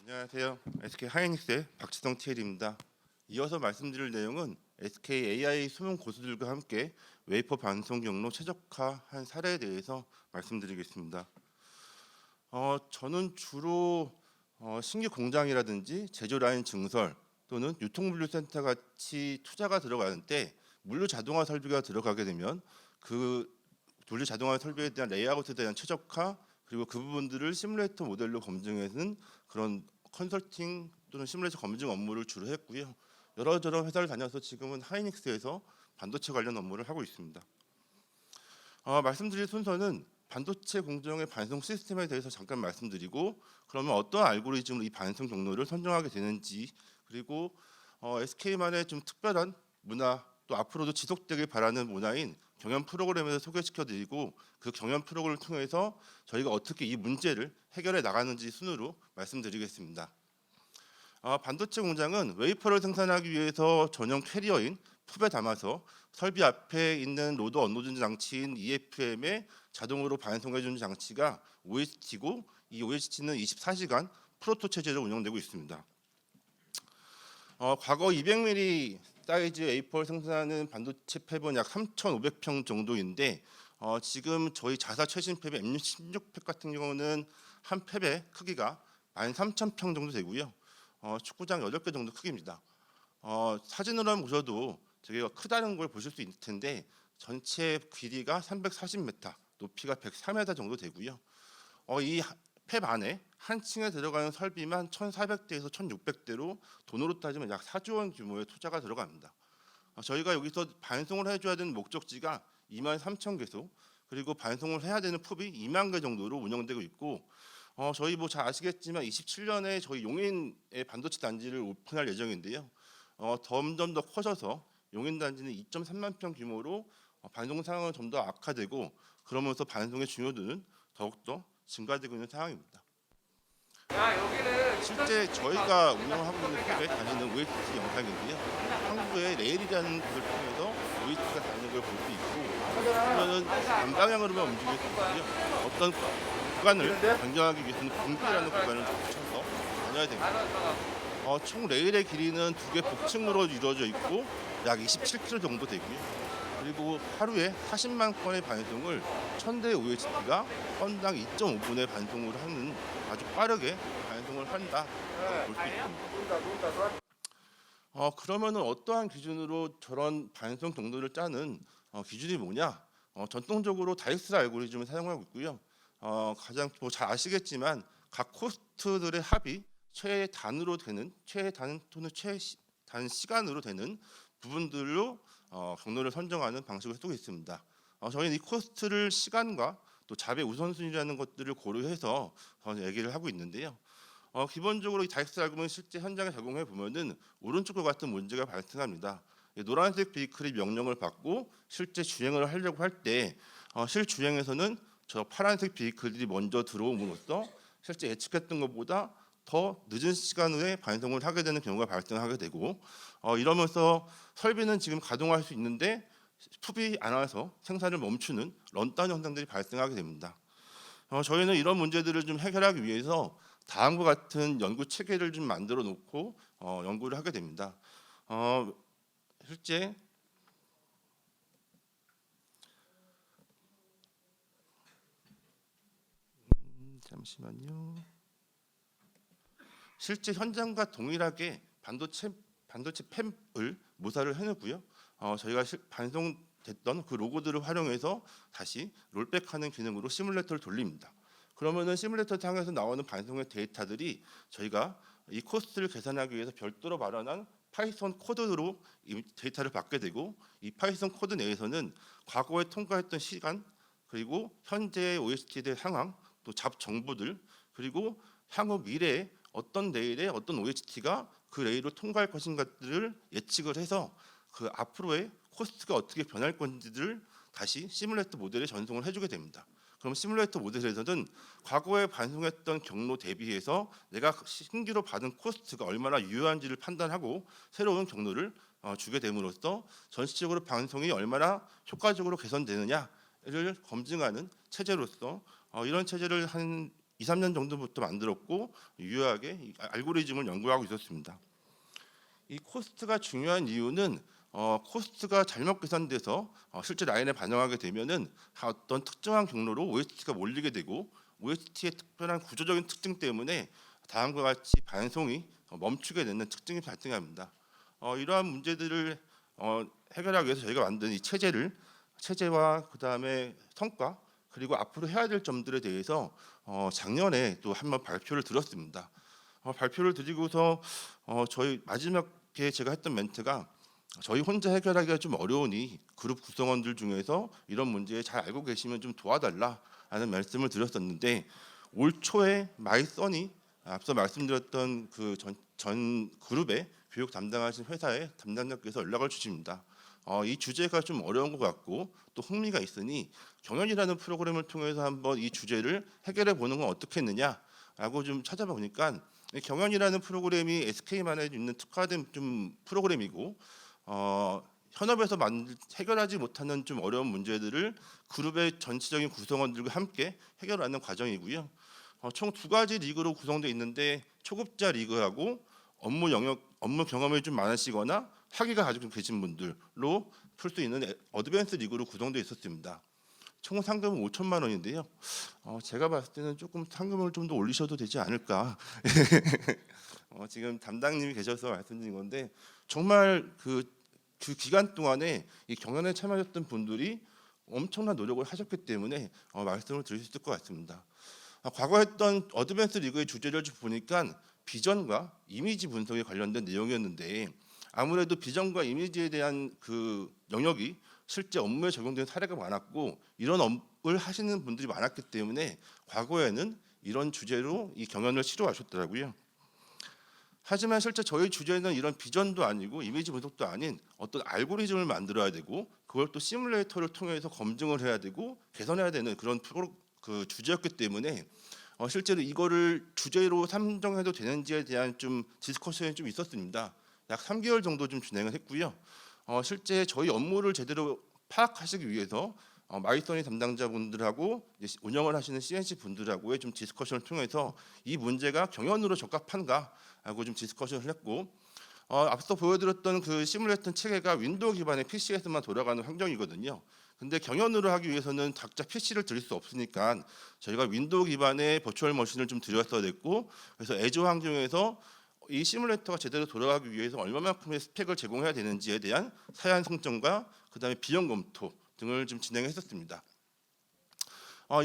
안녕하세요. SK 하이닉스의 박지성 TL입니다. 이어서 말씀드릴 내용은 SK AI 수능 고수들과 함께 웨이퍼 반송 경로 최적화한 사례에 대해서 말씀드리겠습니다. 저는 주로 신규 공장이라든지 제조 라인 증설 또는 유통물류센터 같이 투자가 들어가는 때 물류 자동화 설비가 들어가게 되면 그 물류 자동화 설비에 대한 레이아웃에 대한 최적화 그리고 그 부분들을 시뮬레이터 모델로 검증하는 그런 컨설팅 또는 시뮬레이터 검증 업무를 주로 했고요. 여러저러 회사를 다녀서 지금은 하이닉스에서 반도체 관련 업무를 하고 있습니다. 말씀드릴 순서는 반도체 공정의 반송 시스템에 대해서 잠깐 말씀드리고 그러면 어떤 알고리즘으로 이 반송 경로를 선정하게 되는지 그리고 SK만의 좀 특별한 문화 또 앞으로도 지속되길 바라는 문화인 경연 프로그램에서 소개시켜드리고 그 경연 프로그램을 통해서 저희가 어떻게 이 문제를 해결해 나가는지 순으로 말씀드리겠습니다. 반도체 공장은 웨이퍼를 생산하기 위해서 전용 캐리어인 풉에 담아서 설비 앞에 있는 로드 언로드 장치인 EFM에 자동으로 반송해주는 장치가 OST고 이 OST는 24시간 프로토 체제로 운영되고 있습니다. 과거 200mm 사이즈 A4를 생산하는 반도체 팹은 약 3,500평 정도인데 지금 저희 자사 최신 팹의 M16 팹 같은 경우는 한 팹의 크기가 13,000평 정도 되고요. 축구장 8개 정도 크기입니다. 사진으로만 보셔도 되게 크다는 걸 보실 수 있을 텐데 전체 길이가 340m, 높이가 104m 정도 되고요. 이 팹 안에 한 층에 들어가는 설비만 1,400대에서 1,600대로 돈으로 따지면 약 4조 원 규모의 투자가 들어갑니다. 저희가 여기서 반송을 해줘야 되는 목적지가 23,000개소 그리고 반송을 해야 되는 팹이 2만 개 정도로 운영되고 있고 저희 뭐 잘 아시겠지만 27년에 저희 용인의 반도체 단지를 오픈할 예정인데요. 점점 더 커져서 용인 단지는 2.3만 평 규모로 반송 상황은 좀 더 악화되고 그러면서 반송의 중요도는 더욱더 증가되고 있는 상황입니다. 실제 저희가 운영하고 있는 팹에 다니는 OST 영상인데요. 항구에 레일이라는 것을 통해서 OST가 다니는 걸 볼 수 있고 그러면 반방향으로만 움직일 수 있고요. 어떤 구간을 변경하기 위해서는 분기라는 구간을 거쳐서 다녀야 됩니다. 총 레일의 길이는 2개 복층으로 이루어져 있고 약 27km 정도 되고요. 그리고 하루에 40만 건의 반송을 1,000대 OST가 건당 2.5분의 반송을 하는 아주 빠르게 반송을 한다 볼 수 있습니다. 그러면은 어떠한 기준으로 저런 반송 경로를 짜는 기준이 뭐냐? 전통적으로 다이스 알고리즘을 사용하고 있고요. 가장 뭐 잘 아시겠지만 각 코스트들의 합이 최단으로 되는 최단 또는 최단 시간으로 되는 부분들로 경로를 선정하는 방식을 쓰고 있습니다. 저희는 이 코스트를 시간과 또 잡의 우선순위라는 것들을 고려해서 얘기를 하고 있는데요. 기본적으로 이 다이스 알고리즘을 실제 현장에 적용해 보면은 오른쪽과 같은 문제가 발생합니다. 노란색 비클이 명령을 받고 실제 주행을 하려고 할 때 실주행에서는 저 파란색 비클들이 먼저 들어옴으로써 실제 예측했던 것보다 더 늦은 시간 후에 반송을 하게 되는 경우가 발생하게 되고 이러면서 설비는 지금 가동할 수 있는데 푸비 안 와서 생산을 멈추는 런다운 현상들이 발생하게 됩니다. 저희는 이런 문제들을 좀 해결하기 위해서 다음과 같은 연구 체계를 좀 만들어 놓고 연구를 하게 됩니다. 실제 잠시만요. 실제 현장과 동일하게 반도체 팹을 모사를 해놓고요. 저희가 반송됐던 그 로고들을 활용해서 다시 롤백하는 기능으로 시뮬레이터를 돌립니다. 그러면은 시뮬레이터 상에서 나오는 반송의 데이터들이 저희가 이 코스트를 계산하기 위해서 별도로 마련한 파이썬 코드로 이 데이터를 받게 되고 이 파이썬 코드 내에서는 과거에 통과했던 시간 그리고 현재의 OST에 대한 상황 또 잡 정보들 그리고 향후 미래에 어떤 레일에 어떤 OST가 그 레일을 통과할 것인가들을 예측을 해서 그 앞으로의 코스트가 어떻게 변할 건지를 다시 시뮬레이터 모델에 전송을 해주게 됩니다. 그럼 시뮬레이터 모델에서는 과거에 반송했던 경로 대비해서 내가 신규로 받은 코스트가 얼마나 유효한지를 판단하고 새로운 경로를 주게 됨으로써 전체적으로 반송이 얼마나 효과적으로 개선되느냐를 검증하는 체제로서 이런 체제를 한 2, 3년 정도부터 만들었고 유효하게 이 알고리즘을 연구하고 있었습니다. 이 코스트가 중요한 이유는 코스트가 잘못 계산돼서 실제 라인에 반영하게 되면은 어떤 특정한 경로로 OST가 몰리게 되고 OST의 특별한 구조적인 특징 때문에 다음과 같이 반송이 멈추게 되는 특징이 발생합니다. 이러한 문제들을 해결하기 위해서 저희가 만든 이 체제와 그다음에 성과 그리고 앞으로 해야 될 점들에 대해서 작년에 또 한번 발표를 들었습니다. 발표를 드리고서 저희 마지막에 제가 했던 멘트가 저희 혼자 해결하기가 좀 어려우니 그룹 구성원들 중에서 이런 문제에 잘 알고 계시면 좀 도와달라라는 말씀을 드렸었는데 올 초에 마이썬이 앞서 말씀드렸던 그 전 그룹의 교육 담당하신 회사의 담당자께서 연락을 주십니다. 이 주제가 좀 어려운 것 같고 또 흥미가 있으니 경연이라는 프로그램을 통해서 한번 이 주제를 해결해 보는 건 어떻겠느냐라고 좀 찾아봐 보니까 경연이라는 프로그램이 SK만에 있는 특화된 좀 프로그램이고 현업에서 해결하지 못하는 좀 어려운 문제들을 그룹의 전체적인 구성원들과 함께 해결하는 과정이고요. 총 2가지 리그로 구성되어 있는데 초급자 리그하고 업무 경험이 좀 많으시거나 학위가 가지고 계신 분들로 풀 수 있는 어드밴스 리그로 구성되어 있었습니다. 총 상금은 5천만 원인데요. 제가 봤을 때는 조금 상금을 좀 더 올리셔도 되지 않을까. 지금 담당님이 계셔서 말씀드린 건데 정말 그 기간 동안에 이 경연에 참여하셨던 분들이 엄청난 노력을 하셨기 때문에 말씀을 드릴 수 있을 것 같습니다. 과거 했던 어드밴스 리그의 주제를 쭉 보니까 비전과 이미지 분석에 관련된 내용이었는데 아무래도 비전과 이미지에 대한 그 영역이 실제 업무에 적용된 사례가 많았고 이런 업무를 하시는 분들이 많았기 때문에 과거에는 이런 주제로 이 경연을 치러하셨더라고요. 하지만 실제 저희 주제는 이런 비전도 아니고 이미지 분석도 아닌 어떤 알고리즘을 만들어야 되고 그걸 또 시뮬레이터를 통해서 검증을 해야 되고 개선해야 되는 그런 그 주제였기 때문에 실제로 이거를 주제로 선정해도 되는지에 대한 좀 디스커션이 좀 있었습니다. 약 3개월 정도 좀 진행을 했고요. 실제 저희 업무를 제대로 파악하시기 위해서 마이썬이 담당자분들하고 운영을 하시는 CNC 분들하고의 좀 디스커션을 통해서 이 문제가 경연으로 적합한가하고 좀 디스커션을 했고 앞서 보여드렸던 그 시뮬레이터 체계가 윈도우 기반의 PC에서만 돌아가는 환경이거든요. 근데 경연으로 하기 위해서는 각자 PC를 드릴 수 없으니까 저희가 윈도우 기반의 버추얼 머신을 좀 드렸어야 됐고 그래서 애저 환경에서 이 시뮬레이터가 제대로 돌아가기 위해서 얼마만큼의 스펙을 제공해야 되는지에 대한 사양 성정과 그다음에 비용 검토 등을 좀 진행했었습니다.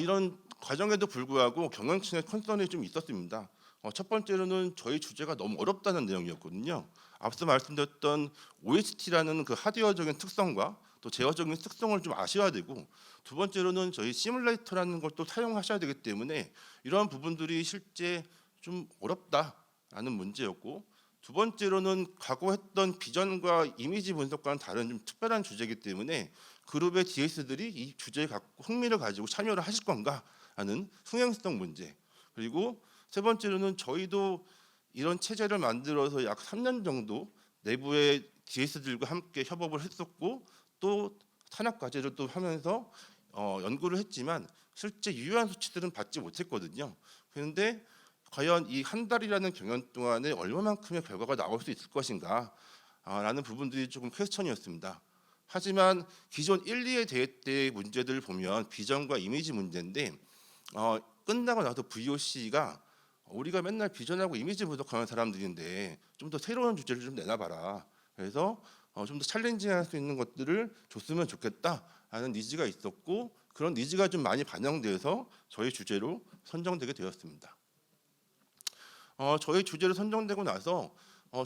이런 과정에도 불구하고 경영층의 컨선이 좀 있었습니다. 첫 번째로는 저희 주제가 너무 어렵다는 내용이었거든요. 앞서 말씀드렸던 OST라는 그 하드웨어적인 특성과 또 제어적인 특성을 좀 아셔야 되고 두 번째로는 저희 시뮬레이터라는 걸 또 사용하셔야 되기 때문에 이러한 부분들이 실제 좀 어렵다라는 문제였고 두 번째로는 과거 했던 비전과 이미지 분석과는 다른 좀 특별한 주제이기 때문에 그룹의 DS들이 이 주제에 갖고 흥미를 가지고 참여를 하실 건가 하는 흥행성 문제 그리고 세 번째로는 저희도 이런 체제를 만들어서 약 3년 정도 내부의 DS들과 함께 협업을 했었고 또 산업 과제를 또 하면서 연구를 했지만 실제 유효한 수치들은 받지 못했거든요. 그런데 과연 이 한 달이라는 경연 동안에 얼마만큼의 결과가 나올 수 있을 것인가 라는 부분들이 조금 퀘스천이었습니다. 하지만 기존 1, 2의 대회 때의 문제들을 보면 비전과 이미지 문제인데 끝나고 나서 VOC가 우리가 맨날 비전하고 이미지 분석하는 사람들인데 좀 더 새로운 주제를 좀 내놔봐라. 그래서 좀 더 챌린징할 수 있는 것들을 줬으면 좋겠다 하는 니즈가 있었고 그런 니즈가 좀 많이 반영돼서 저희 주제로 선정되게 되었습니다. 저희 주제로 선정되고 나서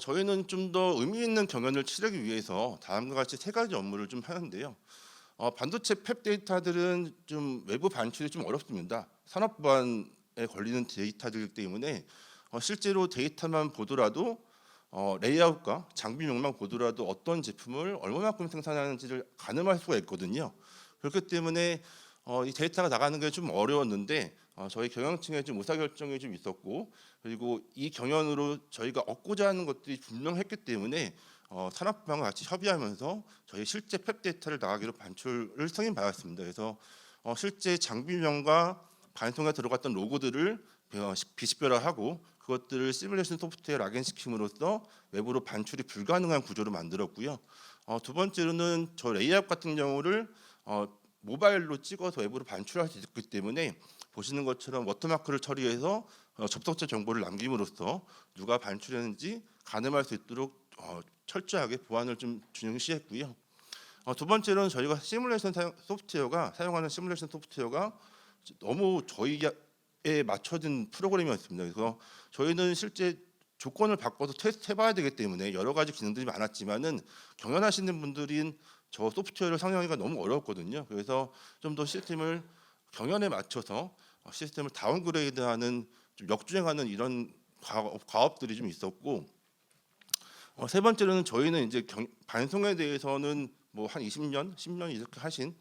저희는 좀 더 의미 있는 경연을 치르기 위해서 다음과 같이 3가지 업무를 좀 하는데요. 반도체 팹 데이터들은 좀 외부 반출이 좀 어렵습니다. 산업보안에 걸리는 데이터들 때문에 실제로 데이터만 보더라도 레이아웃과 장비명만 보더라도 어떤 제품을 얼마만큼 생산하는지를 가늠할 수가 있거든요. 그렇기 때문에 이 데이터가 나가는 게 좀 어려웠는데 저희 경영층에 좀 의사결정이 좀 있었고 그리고 이 경연으로 저희가 얻고자 하는 것들이 분명했기 때문에 산업부와 같이 협의하면서 저희 실제 팹 데이터를 나가기로 반출을 승인받았습니다. 그래서 실제 장비명과 반송에 들어갔던 로고들을 비식별화하고 그것들을 시뮬레이션 소프트웨어 락인시킴으로써 외부로 반출이 불가능한 구조로 만들었고요. 두 번째로는 저 레이아웃 같은 경우를 모바일로 찍어서 외부로 반출할 수 있기 때문에 보시는 것처럼 워터마크를 처리해서 접속자 정보를 남김으로써 누가 반출했는지 가늠할 수 있도록 철저하게 보안을 좀 중시했고요. 두 번째로는 저희가 사용하는 시뮬레이션 소프트웨어가 너무 저희에 맞춰진 프로그램이었습니다. 그래서 저희는 실제 조건을 바꿔서 테스트해봐야 되기 때문에 여러 가지 기능들이 많았지만은 경연하시는 분들인 저 소프트웨어를 사용하기가 너무 어렵거든요. 그래서 좀 더 시스템을 경연에 맞춰서 시스템을 다운그레이드하는 좀 역주행하는 이런 과업들이 좀 있었고, 세 번째로는 저희는 이제 반송에 대해서는 뭐 한 20년, 10년 이렇게 하신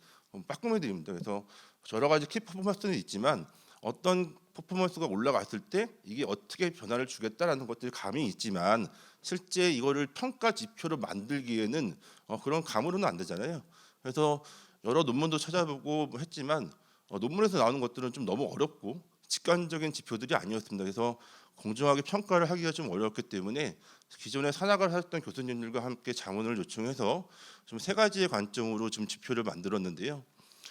빠꾸매들입니다. 그래서 여러 가지 키 퍼포먼스는 있지만 어떤 퍼포먼스가 올라갔을 때 이게 어떻게 변화를 주겠다라는 것들이 감이 있지만 실제 이거를 평가 지표로 만들기에는 그런 감으로는 안 되잖아요. 그래서 여러 논문도 찾아보고 했지만 논문에서 나오는 것들은 좀 너무 어렵고 직관적인 지표들이 아니었습니다. 그래서 공정하게 평가를 하기가 좀 어렵기 때문에 기존에 산학을 하셨던 교수님들과 함께 자문을 요청해서 좀 세 가지의 관점으로 좀 지표를 만들었는데요.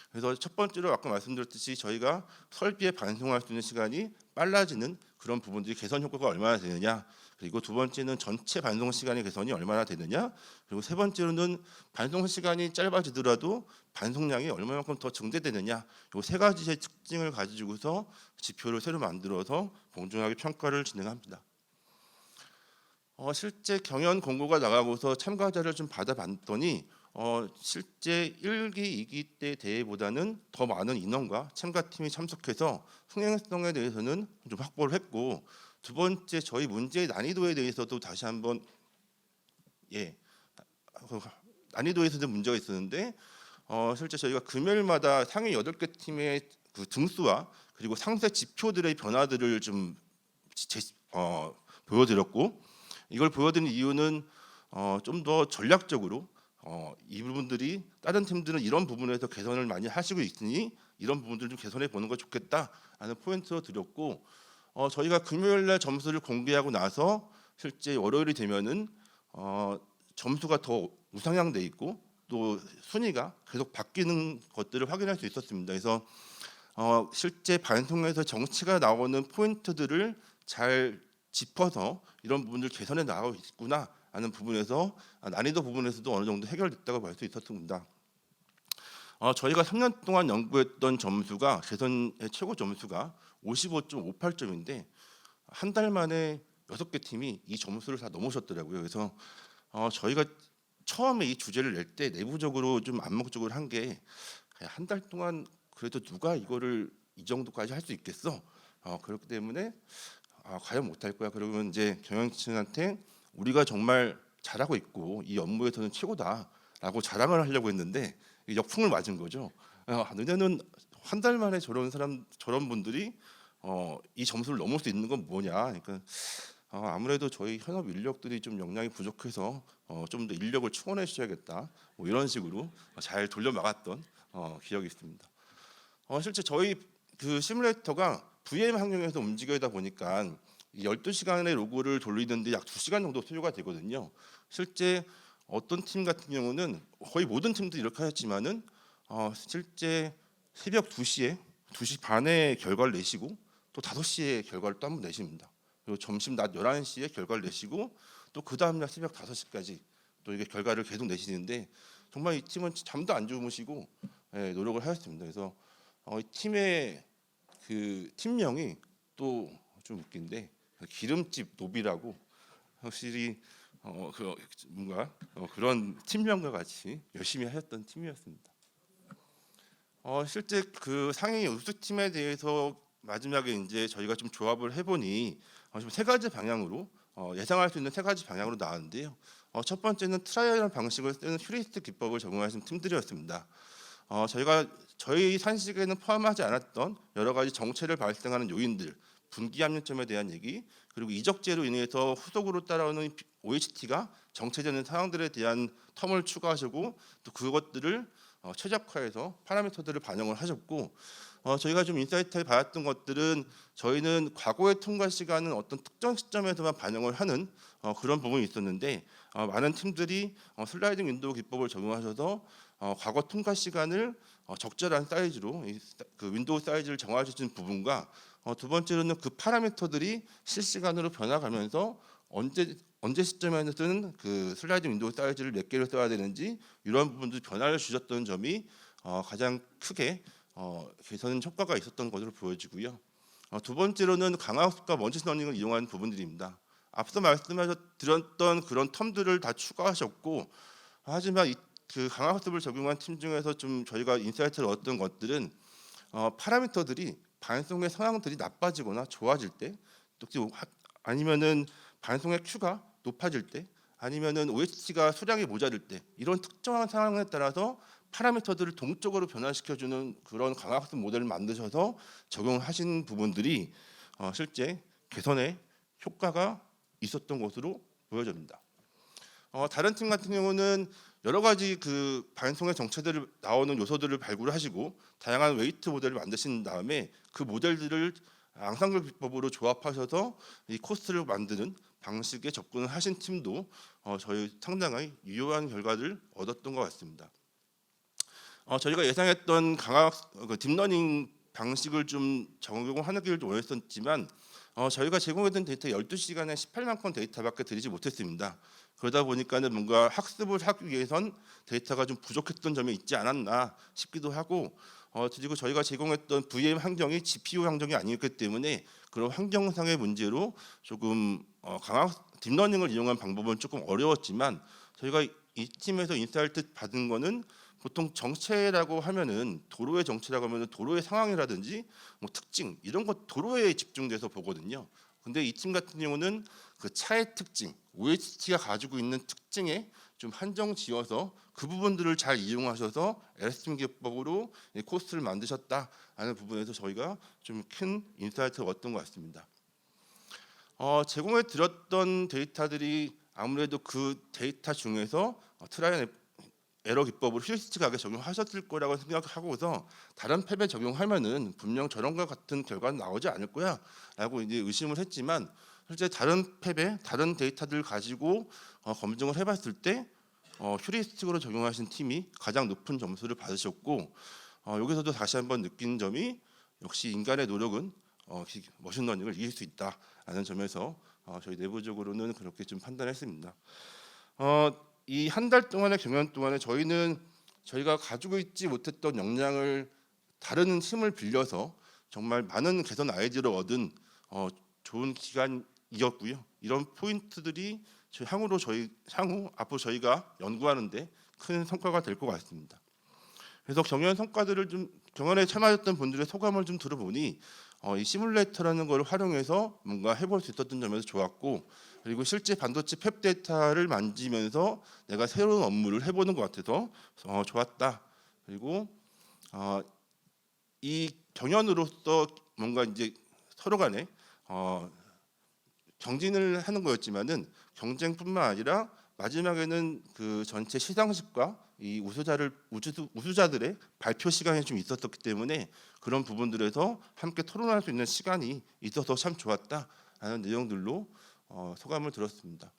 그래서 첫 번째로 아까 말씀드렸듯이 저희가 설비에 반송할 수 있는 시간이 빨라지는 그런 부분들이 개선 효과가 얼마나 되느냐, 그리고 두 번째는 전체 반송 시간의 개선이 얼마나 되느냐, 그리고 세 번째로는 반송 시간이 짧아지더라도 반송량이 얼마만큼 더 증대되느냐, 이 세 가지의 특징을 가지고서 지표를 새로 만들어서 공정하게 평가를 진행합니다. 실제 경연 공고가 나가고서 참가자를 좀 받아봤더니 실제 1기, 2기 때 대회보다는 더 많은 인원과 참가팀이 참석해서 흥행성에 대해서는 좀 확보를 했고, 두 번째 저희 문제의 난이도에 대해서도 다시 한번 난이도에서도 문제가 있었는데 실제 저희가 금요일마다 상위 8개 팀의 그 등수와 그리고 상세 지표들의 변화들을 좀 보여드렸고, 이걸 보여드린 이유는 좀 더 전략적으로 이 부분들이 다른 팀들은 이런 부분에서 개선을 많이 하시고 있으니 이런 부분들 좀 개선해 보는 거 좋겠다 하는 포인트로 드렸고, 저희가 금요일 날 점수를 공개하고 나서 실제 월요일이 되면은 점수가 더 우상향돼 있고 또 순위가 계속 바뀌는 것들을 확인할 수 있었습니다. 그래서 실제 반송에서 정치가 나오는 포인트들을 잘 짚어서 이런 부분들 개선해 나가고 있구나 하는 부분에서 난이도 부분에서도 어느 정도 해결됐다고 볼 수 있었습니다. 저희가 3년 동안 연구했던 점수가 개선의 최고 점수가 55.58점인데 한 달 만에 6개 팀이 이 점수를 다 넘으셨더라고요. 그래서 저희가 처음에 이 주제를 낼 때 내부적으로 좀 암묵적으로 한 게 한 달 동안 그래도 누가 이거를 이 정도까지 할 수 있겠어? 그렇기 때문에 과연 못할 거야. 그러면 이제 경영진한테 우리가 정말 잘하고 있고 이 업무에서는 최고다라고 자랑을 하려고 했는데 역풍을 맞은 거죠. 너네는 한 달 만에 저런 분들이 이 점수를 넘을 수 있는 건 뭐냐. 그러니까 아무래도 저희 현업 인력들이 좀 역량이 부족해서 좀 더 인력을 충원해 주셔야겠다. 뭐 이런 식으로 잘 돌려막았던 기억이 있습니다. 실제 저희 그 시뮬레이터가 VM 환경에서 움직여다 보니까 12시간의 로그를 돌리는데 약 2시간 정도 소요가 되거든요. 실제 어떤 팀 같은 경우는 거의 모든 팀들이 이렇게 하였지만은 실제 새벽 2시에 2시 반에 결과를 내시고 또 5시에 결과를 또 한 번 내십니다. 그리고 점심 낮 11시에 결과를 내시고 또 그 다음 날 새벽 5시까지 또 이게 결과를 계속 내시는데 정말 이 팀은 잠도 안 주무시고 노력을 하였습니다. 그래서 이 팀의 그 팀명이 또 좀 웃긴데 기름집 노비라고 확실히 뭔가 그런 팀명과 같이 열심히 하셨던 팀이었습니다. 실제 그 상위 우수팀에 대해서 마지막에 이제 저희가 좀 조합을 해보니 좀 세 가지 방향으로 예상할 수 있는 세 가지 방향으로 나왔는데요. 첫 번째는 트라이얼 방식을 쓰는 휴리스틱 기법을 적용하신 팀들이었습니다. 저희가 저희 산식에는 포함하지 않았던 여러 가지 정체를 발생하는 요인들, 분기 합류점에 대한 얘기, 그리고 이적제로 인해서 후속으로 따라오는 OHT가 정체되는 상황들에 대한 텀을 추가하시고 또 그것들을 최적화해서 파라미터들을 반영을 하셨고 저희가 좀 인사이트에 받았던 것들은 저희는 과거의 통과 시간은 어떤 특정 시점에서만 반영을 하는 그런 부분이 있었는데 많은 팀들이 슬라이딩 윈도우 기법을 적용하셔서 과거 통과 시간을 적절한 사이즈로 그 윈도우 사이즈를 정하셔진 부분과 두 번째로는 그 파라미터들이 실시간으로 변화가면서 언제 시점에서는 그 슬라이딩 윈도우 사이즈를 몇 개를 써야 되는지 이런 부분도 변화를 주셨던 점이 가장 크게 개선 효과가 있었던 것으로 보여지고요. 두 번째로는 강화학습과 머신러닝을 이용한 부분들입니다. 앞서 말씀드렸던 그런 텀들을 다 추가하셨고 하지만 그 강화학습을 적용한 팀 중에서 좀 저희가 인사이트를 얻었던 것들은 파라미터들이 반송의 상황들이 나빠지거나 좋아질 때, 또 아니면은 반송의 Q가 높아질 때, 아니면은 OH가 수량이 모자랄 때 이런 특정한 상황에 따라서 파라미터들을 동적으로 변화시켜주는 그런 강화학습 모델을 만드셔서 적용하신 부분들이 실제 개선에 효과가 있었던 것으로 보여집니다. 다른 팀 같은 경우는 여러 가지 그 반송의 정체들을 나오는 요소들을 발굴하시고 다양한 웨이트 모델을 만드신 다음에 그 모델들을 앙상블 기법으로 조합하셔서 이 코스트를 만드는 방식에 접근을 하신 팀도 저희 상당히 유효한 결과를 얻었던 것 같습니다. 저희가 예상했던 딥러닝 방식을 좀 적용하기를 원했었지만 저희가 제공했던 데이터 12시간에 18만 건 데이터밖에 드리지 못했습니다. 그러다 보니까는 뭔가 학습을 하기 위해선 데이터가 좀 부족했던 점이 있지 않았나 싶기도 하고 그리고 저희가 제공했던 VM 환경이 GPU 환경이 아니었기 때문에 그런 환경상의 문제로 조금 딥러닝을 이용한 방법은 조금 어려웠지만 저희가 이 팀에서 인사이트 받은 거는 보통 정체라고 하면은 도로의 정체라고 하면은 도로의 상황이라든지 뭐 특징 이런 것 도로에 집중돼서 보거든요. 근데 이 팀 같은 경우는 그 차의 특징, OHT가 가지고 있는 특징에 좀 한정 지어서 그 부분들을 잘 이용하셔서 LSTM 기법으로 코스트를 만드셨다라는 부분에서 저희가 좀 큰 인사이트를 얻던 것 같습니다. 제공해 드렸던 데이터들이 아무래도 그 데이터 중에서 트라이앤 에러 기법으로 휴리스틱하게 적용하셨을 거라고 생각하고서 다른 팹에 적용하면은 분명 저런 것 같은 결과는 나오지 않을 거야라고 이제 의심을 했지만 실제 다른 팹에 다른 데이터들 가지고 검증을 해봤을 때 휴리스틱으로 적용하신 팀이 가장 높은 점수를 받으셨고 여기서도 다시 한번 느낀 점이 역시 인간의 노력은 머신러닝을 이길 수 있다라는 점에서 저희 내부적으로는 그렇게 좀 판단했습니다. 이 한 달 동안의 경연 동안에 저희가 가지고 있지 못했던 역량을 다른 팀을 빌려서 정말 많은 개선 아이디어를 얻은 좋은 기간이었고요. 이런 포인트들이 향후 앞으로 저희가 연구하는데 큰 성과가 될 것 같습니다. 그래서 경연에 참여하셨던 분들의 소감을 좀 들어보니 이 시뮬레이터라는 걸 활용해서 뭔가 해볼 수 있었던 점에서 좋았고, 그리고 실제 반도체 팹 데이터를 만지면서 내가 새로운 업무를 해보는 것 같아서 좋았다. 그리고 이 경연으로서 뭔가 이제 서로 간에 경진을 하는 거였지만은 경쟁뿐만 아니라 마지막에는 그 전체 시상식과 이 우수자들의 발표 시간이 좀 있었기 때문에 그런 부분들에서 함께 토론할 수 있는 시간이 있어서 참 좋았다라는 내용들로 소감을 들었습니다.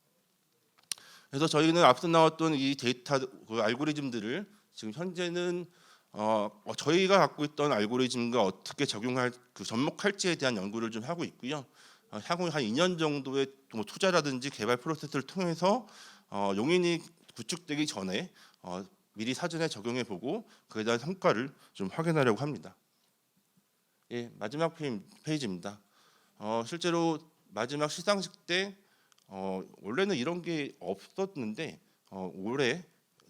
그래서 저희는 앞서 나왔던 이 데이터 그 알고리즘들을 지금 현재는 저희가 갖고 있던 알고리즘과 어떻게 접목할지에 대한 연구를 좀 하고 있고요. 향후 한 2년 정도의 투자라든지 개발 프로세스를 통해서 용인이 구축되기 전에 미리 사전에 적용해 보고 그에 대한 성과를 좀 확인하려고 합니다. 예, 마지막 페이지입니다. 실제로 마지막 시상식 때 원래는 이런 게 없었는데 올해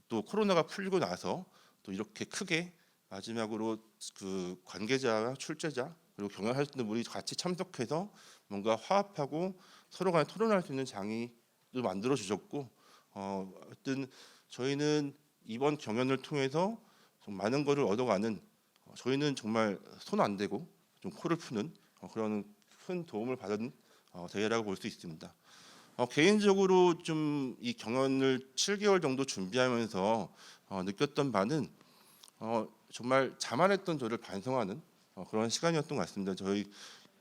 또 코로나가 풀리고 나서 또 이렇게 크게 마지막으로 그 관계자, 출제자 그리고 경연하셨던 분이 같이 참석해서 뭔가 화합하고 서로 간에 토론할 수 있는 장이 또 만들어 주셨고 하여튼 저희는 이번 경연을 통해서 좀 많은 것을 얻어가는 저희는 정말 손 안 대고 좀 코를 푸는 그런 큰 도움을 받은 대회라고 볼 수 있습니다. 개인적으로 좀 이 경연을 7개월 정도 준비하면서 느꼈던 바는 정말 자만했던 저를 반성하는 그런 시간이었던 것 같습니다. 저희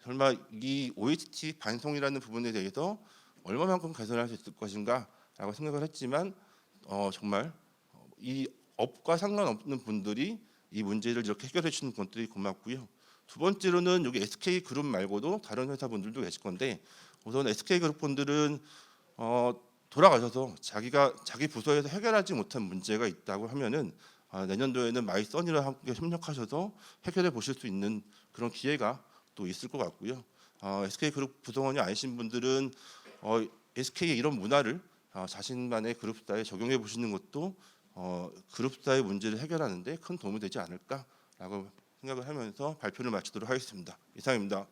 설마 이 OHT 반송이라는 부분에 대해서 얼마만큼 개선할 수 있을 것인가라고 생각을 했지만 정말 이 업과 상관없는 분들이 이 문제를 이렇게 해결해 주시는 것들이 고맙고요. 두 번째로는 여기 SK 그룹 말고도 다른 회사분들도 계실 건데 우선 SK 그룹 분들은 돌아가셔서 자기 부서에서 해결하지 못한 문제가 있다고 하면은 내년도에는 마이썬이랑 함께 협력하셔서 해결해 보실 수 있는 그런 기회가 또 있을 것 같고요. SK 그룹 구성원이 아니신 분들은 SK의 이런 문화를 자신만의 그룹사에 적용해 보시는 것도 그룹사의 문제를 해결하는 데 큰 도움이 되지 않을까라고 생각을 하면서 발표를 마치도록 하겠습니다. 이상입니다.